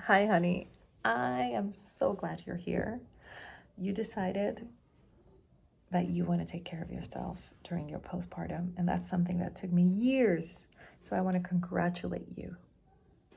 Hi, honey. I am so glad you're here. You decided that you want to take care of yourself during your postpartum, and that's something that took me years. So I want to congratulate you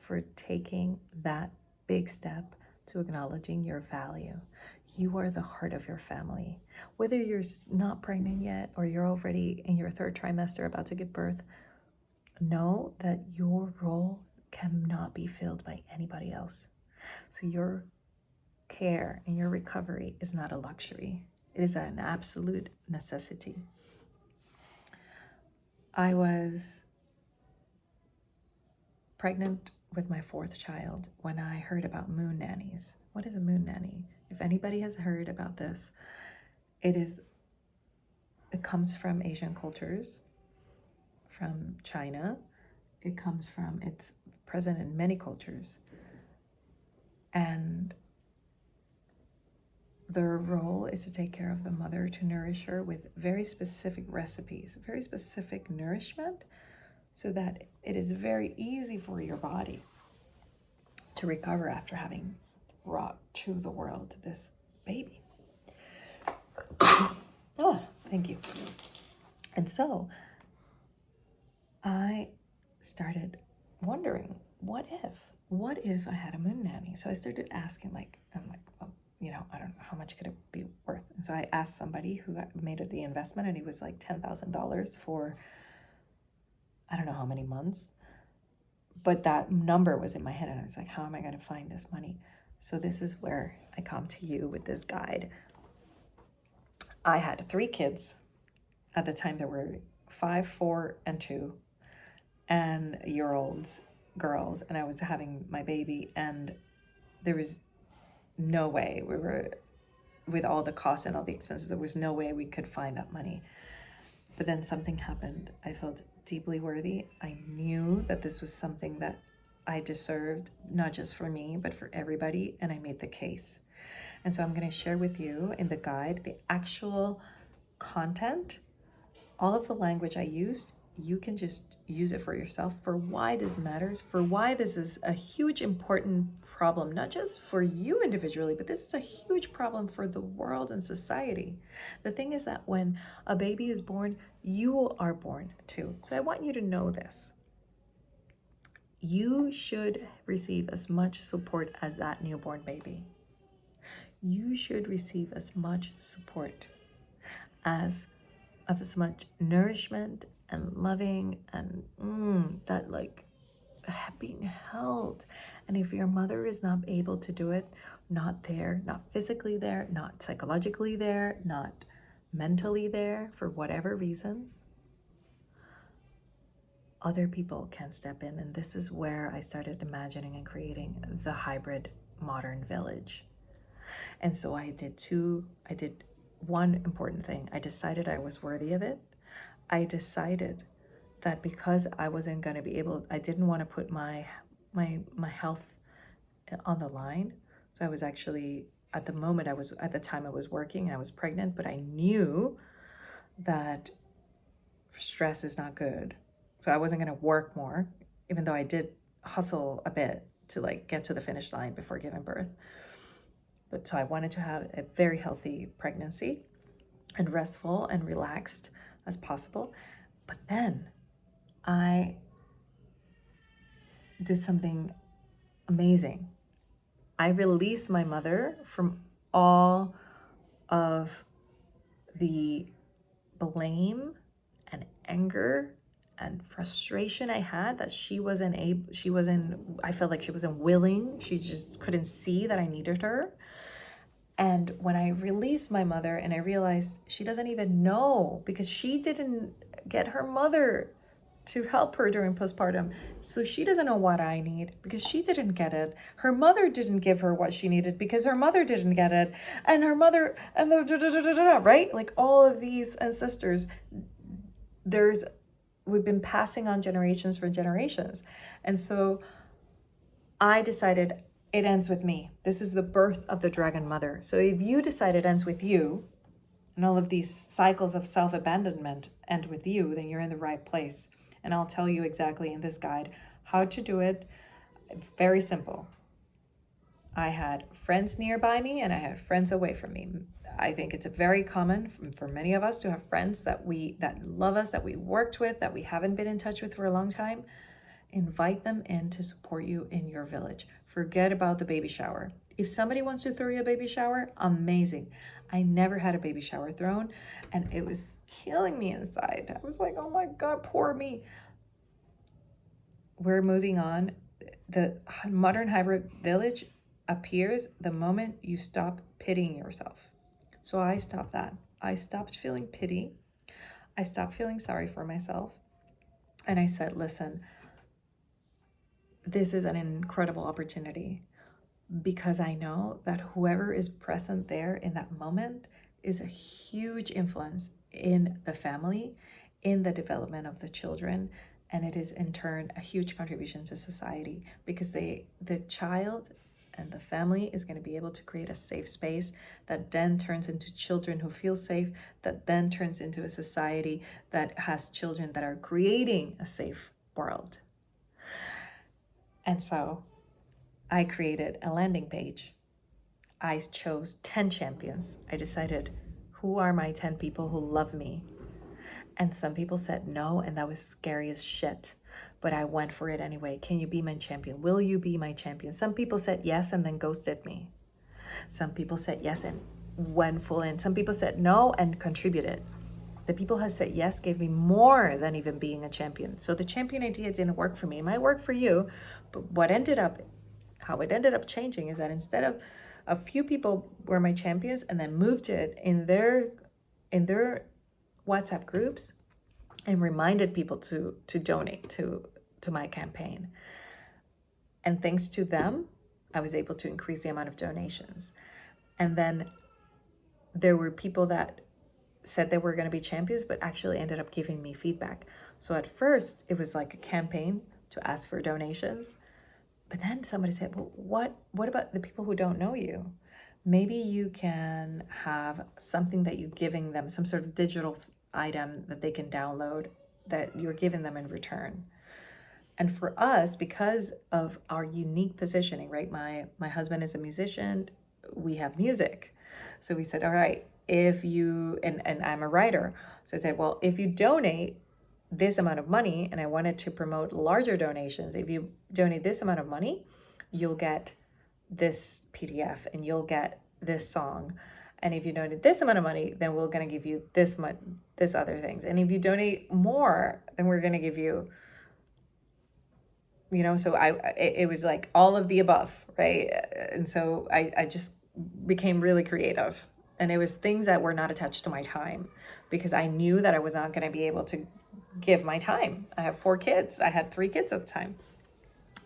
for taking that big step to acknowledging your value. You are the heart of your family. Whether you're not pregnant yet or you're already in your third trimester about to give birth, know that your role cannot be filled by anybody else. So your care and your recovery is not a luxury. It is an absolute necessity. I was pregnant with my fourth child when I heard about moon nannies. What is a moon nanny? If anybody has heard about this, it comes from Asian cultures, from China. It's present in many cultures. And their role is to take care of the mother, to nourish her with very specific recipes, very specific nourishment, so that it is very easy for your body to recover after having brought to the world this baby. Oh, thank you. And so I started wondering, what if I had a moon nanny? So I started asking, I don't know, how much could it be worth? And so I asked somebody who made it the investment, and it was like $10,000 for, I don't know how many months. But that number was in my head, and I was like, how am I going to find this money? So this is where I come to you with this guide. I had 3 kids. At the time, there were 5, 4, and 2 and year-olds, girls, and I was having my baby, and there was no way with all the costs and all the expenses, there was no way we could find that money. But then something happened. I felt deeply worthy. I knew that this was something that I deserved, not just for me, but for everybody, and I made the case. And so I'm going to share with you in the guide the actual content, all of the language I used. You can just use it for yourself, for why this matters, for why this is a huge, important problem, not just for you individually, but this is a huge problem for the world and society. The thing is that when a baby is born, you are born too. So I want you to know this. You should receive as much support as that newborn baby. You should receive as much support as much nourishment and loving and that being held. And if your mother is not able to do it, not there, not physically there, not psychologically there, not mentally there, for whatever reasons, other people can step in. And this is where I started imagining and creating the hybrid modern village. And so I did one important thing. I decided I was worthy of it. I decided that because I wasn't going to be able, I didn't want to put my health on the line. So I was actually, at the time I was working, I was pregnant, but I knew that stress is not good. So I wasn't going to work more, even though I did hustle a bit to get to the finish line before giving birth. But so I wanted to have a very healthy pregnancy and restful and relaxed as possible. But then I did something amazing. I released my mother from all of the blame and anger and frustration I had that I felt like she wasn't willing. She just couldn't see that I needed her. And when I released my mother and I realized she doesn't even know, because she didn't get her mother to help her during postpartum. So she doesn't know what I need because she didn't get it. Her mother didn't give her what she needed because her mother didn't get it. And her mother, and right? Like all of these ancestors, we've been passing on generations for generations. And so I decided it ends with me. This is the birth of the dragon mother. So if you decide it ends with you, and all of these cycles of self-abandonment end with you, then you're in the right place. And I'll tell you exactly in this guide how to do it. Very simple. I had friends nearby me and I had friends away from me. I think it's a very common for many of us to have friends that love us, that we worked with, that we haven't been in touch with for a long time. Invite them in to support you in your village. Forget about the baby shower. If somebody wants to throw you a baby shower, amazing. I never had a baby shower thrown, and it was killing me inside. I was like, oh my God, poor me. We're moving on. The modern hybrid village appears the moment you stop pitying yourself. So I stopped that. I stopped feeling pity. I stopped feeling sorry for myself. And I said, listen, this is an incredible opportunity, because I know that whoever is present there in that moment is a huge influence in the family, in the development of the children, and it is in turn a huge contribution to society, because the child and the family is going to be able to create a safe space that then turns into children who feel safe, that then turns into a society that has children that are creating a safe world. And so I created a landing page. I chose 10 champions. I decided, who are my 10 people who love me? And some people said no, and that was scary as shit. But I went for it anyway. Can you be my champion? Will you be my champion? Some people said yes and then ghosted me. Some people said yes and went full in. Some people said no and contributed. The people who said yes gave me more than even being a champion. So the champion idea didn't work for me. It might work for you, but how it ended up changing is that instead of a few people were my champions and then moved it in their WhatsApp groups and reminded people to donate to my campaign. And thanks to them, I was able to increase the amount of donations. And then there were people that said they were going to be champions, but actually ended up giving me feedback. So at first, it was like a campaign to ask for donations. But then somebody said, well, what about the people who don't know you? Maybe you can have something that you're giving them, some sort of digital item that they can download that you're giving them in return. And for us, because of our unique positioning, right? My husband is a musician. We have music. So we said, all right, if you, and I'm a writer. So I said, well, if you donate this amount of money, and I wanted to promote larger donations, if you donate this amount of money, you'll get this PDF and you'll get this song. And if you donate this amount of money, then we're going to give you this other things. And if you donate more, then we're going to give you, so it was like all of the above, right? And so I just became really creative. And it was things that were not attached to my time, because I knew that I was not going to be able to give my time. I have 4 kids. I had 3 kids at the time.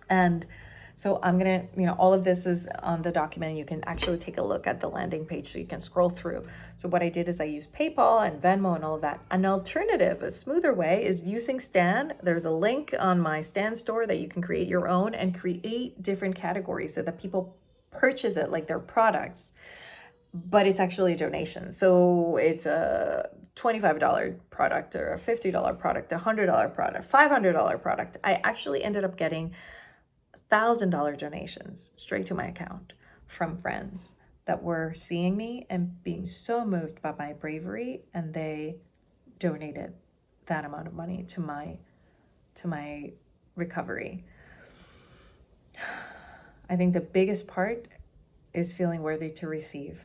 And so I'm going to, all of this is on the document. You can actually take a look at the landing page so you can scroll through. So what I did is I used PayPal and Venmo and all of that. An alternative, a smoother way, is using Stan. There's a link on my Stan store that you can create your own and create different categories so that people purchase it like their products. But it's actually a donation. So it's a $25 product or a $50 product, a $100 product, $500 product. I actually ended up getting $1,000 donations straight to my account from friends that were seeing me and being so moved by my bravery, and they donated that amount of money to my recovery. I think the biggest part is feeling worthy to receive.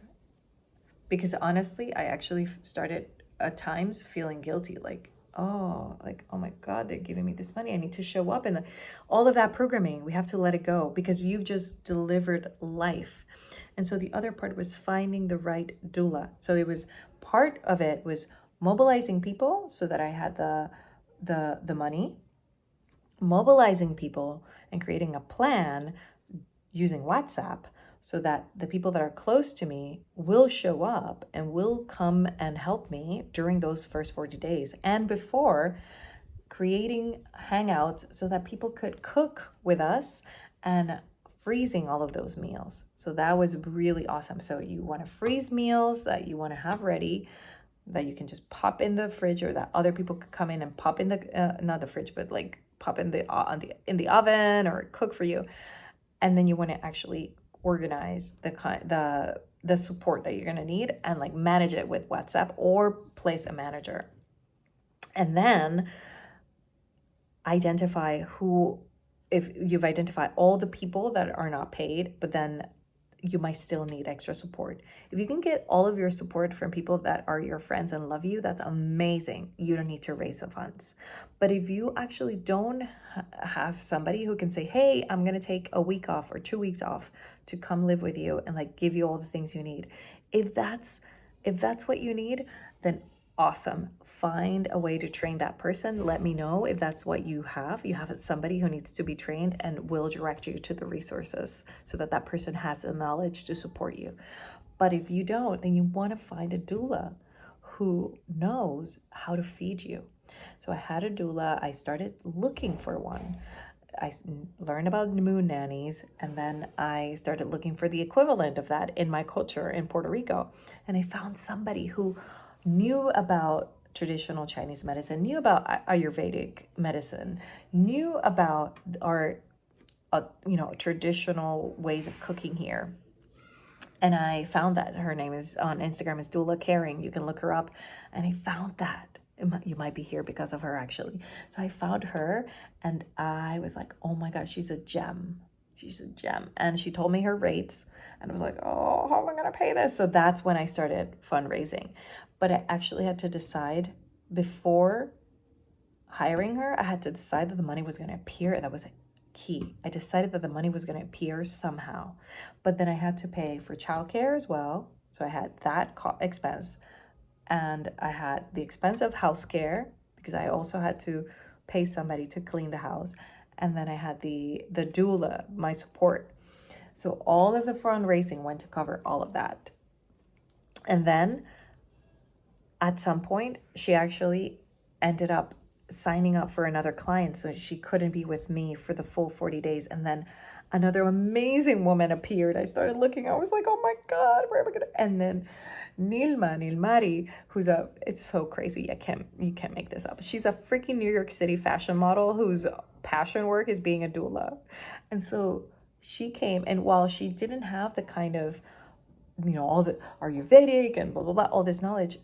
Because honestly, I actually started at times feeling guilty, like, oh my God, they're giving me this money. I need to show up. And all of that programming, we have to let it go, because you've just delivered life. And so the other part was finding the right doula. So it was, part of it was mobilizing people so that I had the money, mobilizing people and creating a plan using WhatsApp, so that the people that are close to me will show up and will come and help me during those first 40 days. And before, creating hangouts so that people could cook with us and freezing all of those meals. So that was really awesome. So you want to freeze meals that you want to have ready, that you can just pop in the fridge, or that other people could come in and pop in the, not the fridge, but like pop in the oven or cook for you. And then you want to actually organize the support that you're going to need and like manage it with WhatsApp or place a manager. And then identify if you've identified all the people that are not paid, but then you might still need extra support. If you can get all of your support from people that are your friends and love you, that's amazing. You don't need to raise the funds. But if you actually don't have somebody who can say, hey, I'm going to take a week off or 2 weeks off to come live with you and like give you all the things you need. If that's what you need, then awesome. Find a way to train that person. Let me know if that's what you have. You have somebody who needs to be trained and will direct you to the resources so that that person has the knowledge to support you. But if you don't, then you want to find a doula who knows how to feed you. So I had a doula. I started looking for one. I learned about moon nannies, and then I started looking for the equivalent of that in my culture in Puerto Rico. And I found somebody who knew about traditional Chinese medicine, knew about Ayurvedic medicine, knew about our, traditional ways of cooking here. And I found that her name is on Instagram is Doula Caring. You can look her up. And I found that. You might be here because of her, actually. So I found her and I was like, oh my God, she's a gem. She's a gem. And she told me her rates. And I was like, oh, how am I going to pay this? So that's when I started fundraising. But I actually had to decide before hiring her, I had to decide that the money was going to appear. And that was key. I decided that the money was going to appear somehow. But then I had to pay for childcare as well. So I had that expense. And I had the expense of house care because I also had to pay somebody to clean the house. And then I had the doula, my support. So all of the fundraising went to cover all of that. And then at some point, she actually ended up signing up for another client. So she couldn't be with me for the full 40 days. And then another amazing woman appeared. I started looking. I was like, oh my God, where am I going to? And then Nilmari, it's so crazy. You can't make this up. She's a freaking New York City fashion model whose passion work is being a doula. And so she came, and while she didn't have the kind of, all the Ayurvedic and blah, blah, blah, all this knowledge,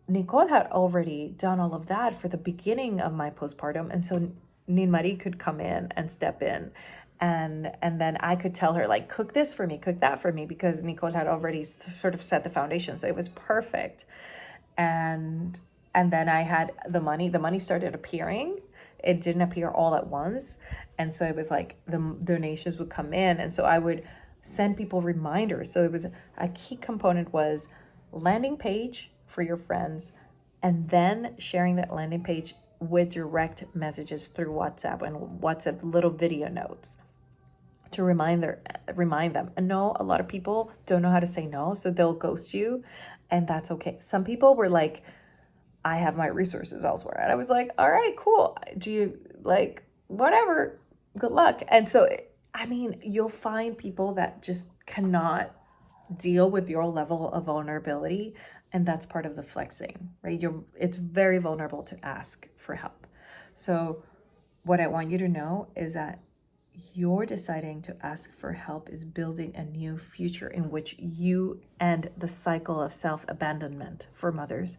Nicole had already done all of that for the beginning of my postpartum. And so Nilmari could come in and step in. And then I could tell her, like, cook this for me, cook that for me, because Nicole had already sort of set the foundation. So it was perfect. And then I had the money started appearing. It didn't appear all at once. And so it was like the donations would come in. And so I would send people reminders. So it was a key component was landing page for your friends, and then sharing that landing page with direct messages through WhatsApp and WhatsApp little video notes to remind them. And no, a lot of people don't know how to say no, so they'll ghost you, and that's okay. Some people were like, I have my resources elsewhere. And I was like, all right, cool. Do you like whatever? Good luck. And so, you'll find people that just cannot deal with your level of vulnerability. And that's part of the flexing, right? It's very vulnerable to ask for help. So what I want you to know is that you're deciding to ask for help is building a new future in which you end the cycle of self-abandonment for mothers.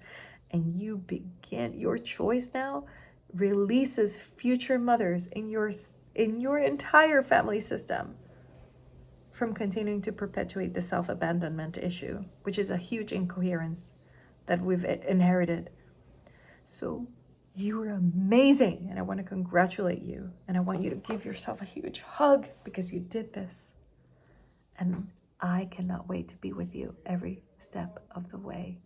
And you begin, your choice now releases future mothers in your entire family system from continuing to perpetuate the self-abandonment issue, which is a huge incoherence that we've inherited. So you are amazing, and I want to congratulate you, and I want you to give yourself a huge hug because you did this. And I cannot wait to be with you every step of the way.